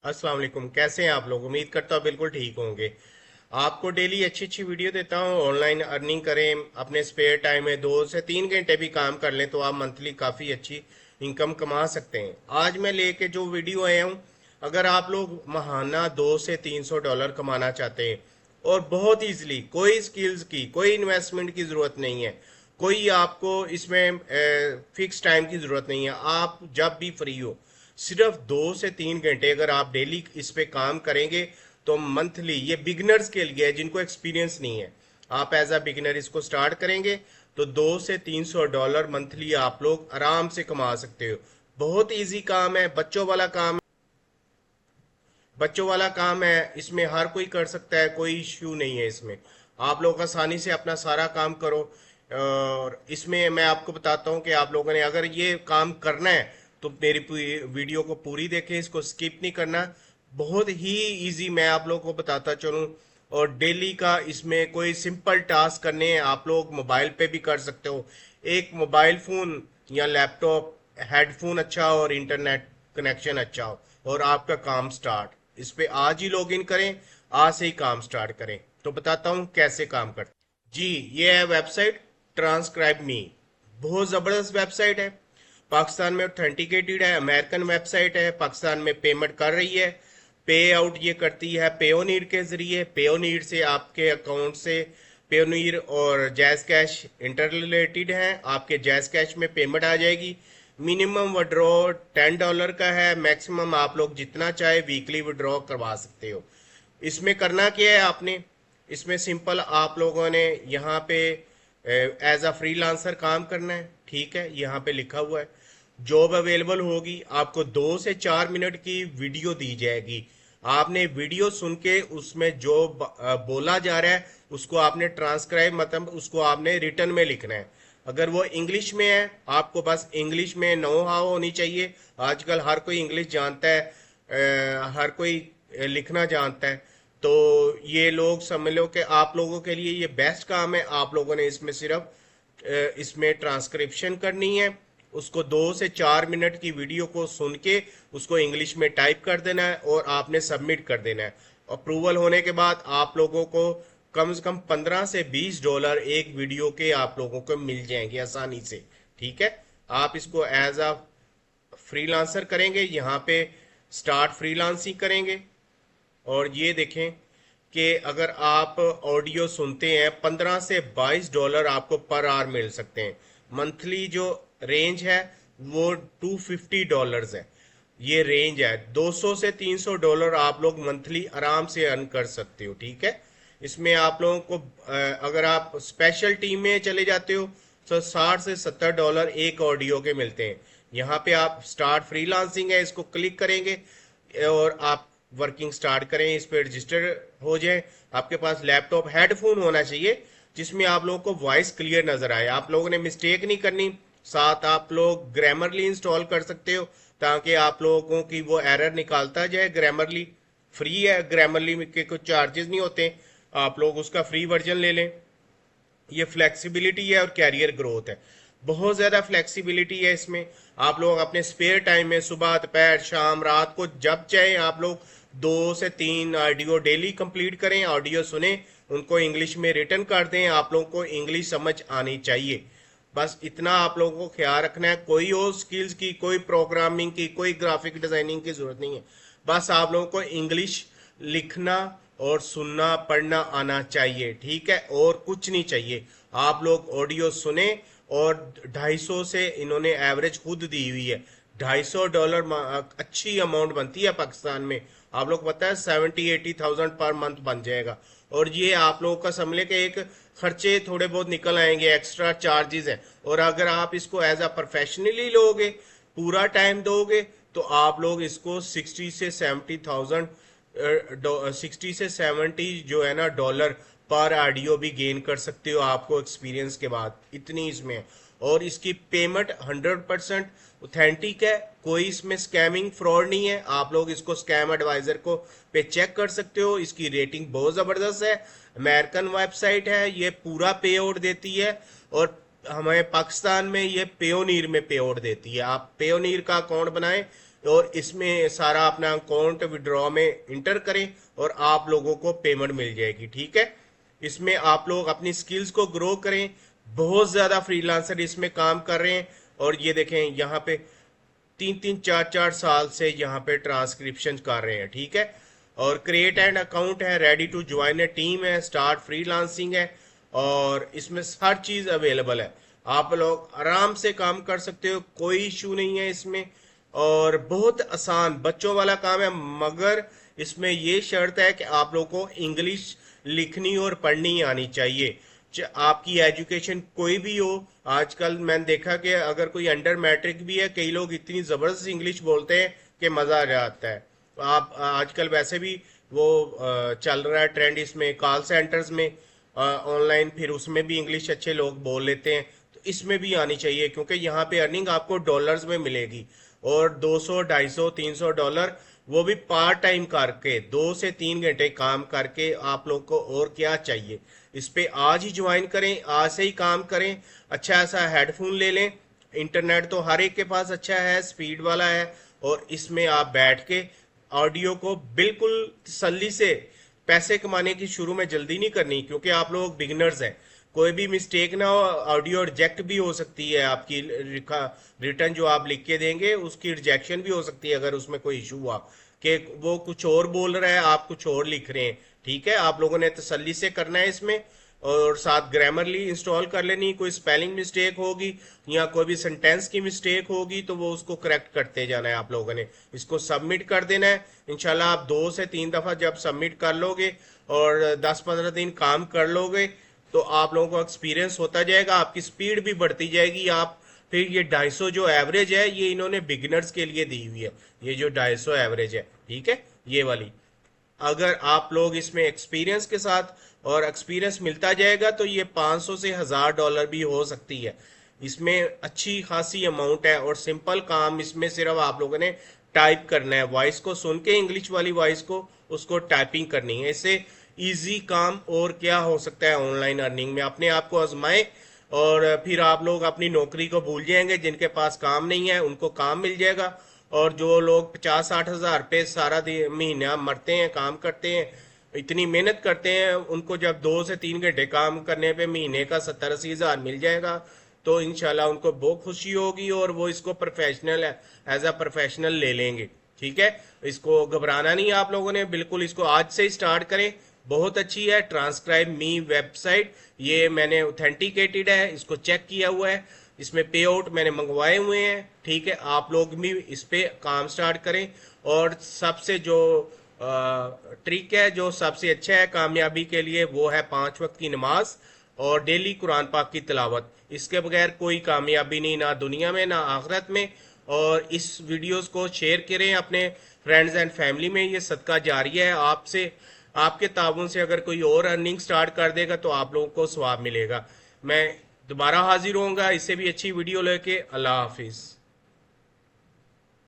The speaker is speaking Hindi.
अस्सलाम वालेकुम। कैसे हैं आप लोग? उम्मीद करता हूँ बिल्कुल ठीक होंगे। आपको डेली अच्छी अच्छी वीडियो देता हूँ। ऑनलाइन अर्निंग करें, अपने स्पेयर टाइम में 2 से 3 घंटे भी काम कर लें तो आप मंथली काफ़ी अच्छी इनकम कमा सकते हैं। आज मैं लेके जो वीडियो आया हूँ, अगर आप लोग माहाना 200 से 300 डॉलर कमाना चाहते हैं और बहुत इजीली, कोई स्किल्स की, कोई इन्वेस्टमेंट की ज़रूरत नहीं है, कोई आपको इसमें फिक्स टाइम की ज़रूरत नहीं है, आप जब भी फ्री हो, सिर्फ 2 से 3 घंटे अगर आप डेली इस पे काम करेंगे तो मंथली, ये बिगनर्स के लिए है जिनको एक्सपीरियंस नहीं है, आप एज अ बिगनर इसको स्टार्ट करेंगे तो 200 से 300 डॉलर मंथली आप लोग आराम से कमा सकते हो। बहुत इजी काम है, बच्चों वाला काम है, इसमें हर कोई कर सकता है, कोई इश्यू नहीं है इसमें। आप लोग आसानी से अपना सारा काम करो। और इसमें मैं आपको बताता हूँ कि आप लोगों ने अगर ये काम करना है तो मेरी वीडियो को पूरी देखें, इसको स्किप नहीं करना। बहुत ही इजी मैं आप लोगों को बताता चलूँ। और डेली का इसमें कोई सिंपल टास्क करने हैं, आप लोग मोबाइल पे भी कर सकते हो। एक मोबाइल फोन या लैपटॉप, हेडफोन अच्छा हो और इंटरनेट कनेक्शन अच्छा हो और आपका काम स्टार्ट। इस पे आज ही लॉग इन करें, आज से ही काम स्टार्ट करें। तो बताता हूँ कैसे काम करते जी। ये है वेबसाइट ट्रांसक्राइब मी। बहुत ज़बरदस्त वेबसाइट है, पाकिस्तान में ऑथेंटिकेटेड है, अमेरिकन वेबसाइट है, पाकिस्तान में पेमेंट कर रही है। पे आउट ये करती है पेओनीर के जरिए। पेओनीर से आपके अकाउंट से, पेओनीर और जैज़ कैश इंटर रिलेटेड हैं, आपके जैज़ कैश में पेमेंट आ जाएगी। मिनिमम विड्रॉ $10 का है, मैक्सिमम आप लोग जितना चाहे वीकली विड्रॉ करवा सकते हो। इसमें करना क्या है आपने, इसमें सिंपल आप लोगों ने यहाँ पे एज अ फ्रीलांसर काम करना है। ठीक है, यहाँ पे लिखा हुआ है जॉब अवेलेबल होगी, आपको 2 से 4 मिनट की वीडियो दी जाएगी। आपने वीडियो सुन के उसमें जो बोला जा रहा है उसको आपने ट्रांसक्राइब, मतलब उसको आपने रिटर्न में लिखना है। अगर वो इंग्लिश में है, आपको बस इंग्लिश में नो हाउ होनी चाहिए। आजकल हर कोई इंग्लिश जानता है, हर कोई लिखना जानता है। तो ये लोग समझ लो कि आप लोगों के लिए ये बेस्ट काम है। आप लोगों ने इसमें सिर्फ इसमें ट्रांसक्रिप्शन करनी है, उसको 2 से 4 मिनट की वीडियो को सुन के उसको इंग्लिश में टाइप कर देना है और आपने सबमिट कर देना है। अप्रूवल होने के बाद आप लोगों को कम से कम $15 से $20 एक वीडियो के आप लोगों को मिल जाएंगे आसानी से। ठीक है, आप इसको एज अ फ्रीलांसर करेंगे, यहाँ पे स्टार्ट फ्रीलांसिंग करेंगे। और ये देखें कि अगर आप ऑडियो सुनते हैं, $15 से $22 आपको पर आवर मिल सकते हैं। मंथली जो रेंज है वो $250 है। ये रेंज है, $200 से $300 आप लोग मंथली आराम से अर्न कर सकते हो। ठीक है, इसमें आप लोगों को अगर आप स्पेशल टीम में चले जाते हो तो $60 से $70 एक ऑडियो के मिलते हैं। यहाँ पे आप स्टार्ट फ्रीलांसिंग है, इसको क्लिक करेंगे और आप वर्किंग स्टार्ट करें, इस पर रजिस्टर हो जाए। आपके पास लैपटॉप, हेडफोन होना चाहिए जिसमें आप लोगों को वॉइस क्लियर नजर आए। आप लोगों ने मिस्टेक नहीं करनी। साथ आप लोग ग्रामरली इंस्टॉल कर सकते हो ताकि आप लोगों की वो एरर निकालता जाए। ग्रामरली फ्री है, ग्रामरली के कुछ चार्जेस नहीं होते, आप लोग उसका फ्री वर्जन ले लें। ये फ्लेक्सिबिलिटी है और कैरियर ग्रोथ है, बहुत ज़्यादा फ्लेक्सिबिलिटी है इसमें। आप लोग अपने स्पेयर टाइम में सुबह, दोपहर, शाम, रात को जब चाहे आप लोग 2 से 3 ऑडियो डेली कंप्लीट करें, ऑडियो सुने, उनको इंग्लिश में रिटर्न कर दें। आप लोगों को इंग्लिश समझ आनी चाहिए, बस इतना आप लोगों को ख्याल रखना है। कोई और स्किल्स की, कोई प्रोग्रामिंग की, कोई ग्राफिक डिजाइनिंग की जरूरत नहीं है। बस आप लोगों को इंग्लिश लिखना और सुनना पढ़ना आना चाहिए। ठीक है, और कुछ नहीं चाहिए। आप लोग ऑडियो सुने और 250 से इन्होंने एवरेज खुद दी हुई है, $250 अच्छी अमाउंट बनती है पाकिस्तान में। आप लोग पता है 70-80 थाउजेंड पर मंथ बन जाएगा। और ये आप लोगों का समझ ले कि एक खर्चे थोड़े बहुत निकल आएंगे, एक्स्ट्रा चार्जेस हैं। और अगर आप इसको एज अ प्रोफेशनली लोगे, पूरा टाइम दोगे, तो आप लोग इसको 60 से 70 जो है ना डॉलर पर ऑडियो भी गेन कर सकते हो आपको एक्सपीरियंस के बाद, इतनी इसमें है। और इसकी पेमेंट 100% ऑथेंटिक है, कोई इसमें स्कैमिंग फ्रॉड नहीं है। आप लोग इसको स्कैम एडवाइजर को पे चेक कर सकते हो, इसकी रेटिंग बहुत ज़बरदस्त है। अमेरिकन वेबसाइट है, ये पूरा पे आउट देती है। और हमें पाकिस्तान में ये पेयोनीर में पे आउट देती है। आप पेयोनीर का अकाउंट बनाएं, और इसमें सारा अपना अकाउंट विड्रॉ में इंटर करें और आप लोगों को पेमेंट मिल जाएगी। ठीक है, इसमें आप लोग अपनी स्किल्स को ग्रो करें। बहुत ज्यादा फ्रीलांसर इसमें काम कर रहे हैं और ये देखें यहाँ पे 3-3 4-4 साल से यहाँ पे ट्रांसक्रिप्शन कर रहे हैं। ठीक है, और क्रिएट एंड अकाउंट है, ready to join a team है, स्टार्ट फ्रीलांसिंग है और इसमें हर चीज अवेलेबल है। आप लोग आराम से काम कर सकते हो, कोई इशू नहीं है इसमें और बहुत आसान बच्चों वाला काम है। मगर इसमें ये शर्त है कि आप लोगों को इंग्लिश लिखनी और पढ़नी आनी चाहिए। आपकी एजुकेशन कोई भी हो, आजकल मैंने देखा कि अगर कोई अंडर मैट्रिक भी है, कई लोग इतनी जबरदस्त इंग्लिश बोलते हैं कि मजा आ जाता है। आप आजकल वैसे भी वो चल रहा है ट्रेंड इसमें कॉल सेंटर्स में ऑनलाइन, फिर उसमें भी इंग्लिश अच्छे लोग बोल लेते हैं। तो इसमें भी आनी चाहिए क्योंकि यहाँ पे अर्निंग आपको डॉलर्स में मिलेगी और 200 250 300 डॉलर, वो भी पार्ट टाइम करके 2 से 3 घंटे काम करके। आप लोग को और क्या चाहिए, इस पे आज ही ज्वाइन करें, आज से ही काम करें। अच्छा ऐसा हेडफोन ले लें, इंटरनेट तो हर एक के पास अच्छा है, स्पीड वाला है, और इसमें आप बैठ के ऑडियो को बिल्कुल तसल्ली से, पैसे कमाने की शुरू में जल्दी नहीं करनी क्योंकि आप लोग बिगिनर्स हैं। कोई भी मिस्टेक ना हो, ऑडियो रिजेक्ट भी हो सकती है, आपकी रिटर्न जो आप लिख के देंगे उसकी रिजेक्शन भी हो सकती है अगर उसमें कोई इशू हुआ कि वो कुछ और बोल रहा है, आप कुछ और लिख रहे हैं। ठीक है, आप लोगों ने तसल्ली से करना है इसमें और साथ ग्रामरली इंस्टॉल कर लेनी। कोई स्पेलिंग मिस्टेक होगी या कोई भी सेंटेंस की मिस्टेक होगी तो वो उसको करेक्ट करते जाना है। आप लोगों ने इसको सबमिट कर देना है। इंशाल्लाह आप 2 से 3 दफा जब सबमिट कर लोगे और 10-15 दिन काम कर लोगे तो आप लोगों को एक्सपीरियंस होता जाएगा, आपकी स्पीड भी बढ़ती जाएगी। आप फिर ये 250 जो एवरेज है ये इन्होंने बिगिनर्स के लिए दी हुई है, ये जो 250 एवरेज है, ठीक है, ये वाली। अगर आप लोग इसमें एक्सपीरियंस के साथ और एक्सपीरियंस मिलता जाएगा तो ये 500 से 1000 डॉलर भी हो सकती है। इसमें अच्छी खासी अमाउंट है और सिंपल काम, इसमें सिर्फ आप लोगों ने टाइप करना है, वॉइस को सुन के, इंग्लिश वाली वॉइस को, उसको टाइपिंग करनी है। इससे इजी काम और क्या हो सकता है ऑनलाइन अर्निंग में। अपने आप को आजमाएं और फिर आप लोग अपनी नौकरी को भूल जाएंगे। जिनके पास काम नहीं है उनको काम मिल जाएगा और जो लोग 50-60 हजार पे सारा महीना मरते हैं, काम करते हैं, इतनी मेहनत करते हैं, उनको जब 2 से 3 घंटे काम करने पे महीने का 70-80 हजार मिल जाएगा तो इंशाल्लाह उनको बहुत खुशी होगी और वो इसको प्रोफेशनल एज अ प्रोफेशनल ले लेंगे। ठीक है, इसको घबराना नहीं आप लोगों ने, बिल्कुल इसको आज से ही स्टार्ट करें। बहुत अच्छी है ट्रांसक्राइब मी वेबसाइट, ये मैंने ऑथेंटिकेटेड है, इसको चेक किया हुआ है, इसमें पे आउट मैंने मंगवाए हुए हैं। ठीक है, आप लोग भी इस पे काम स्टार्ट करें। और सबसे जो ट्रिक है, जो सबसे अच्छा है कामयाबी के लिए, वो है 5 वक्त की नमाज और डेली कुरान पाक की तिलावत। इसके बगैर कोई कामयाबी नहीं, ना दुनिया में ना आखिरत में। और इस वीडियोस को शेयर करें अपने फ्रेंड्स एंड फैमिली में, ये सदका जारिया है। आपसे, आपके ताउन से अगर कोई और अर्निंग स्टार्ट कर देगा तो आप लोगों को सवाब मिलेगा। मैं दोबारा हाजिर होऊंगा इससे भी अच्छी वीडियो लेके। अल्लाह हाफिज।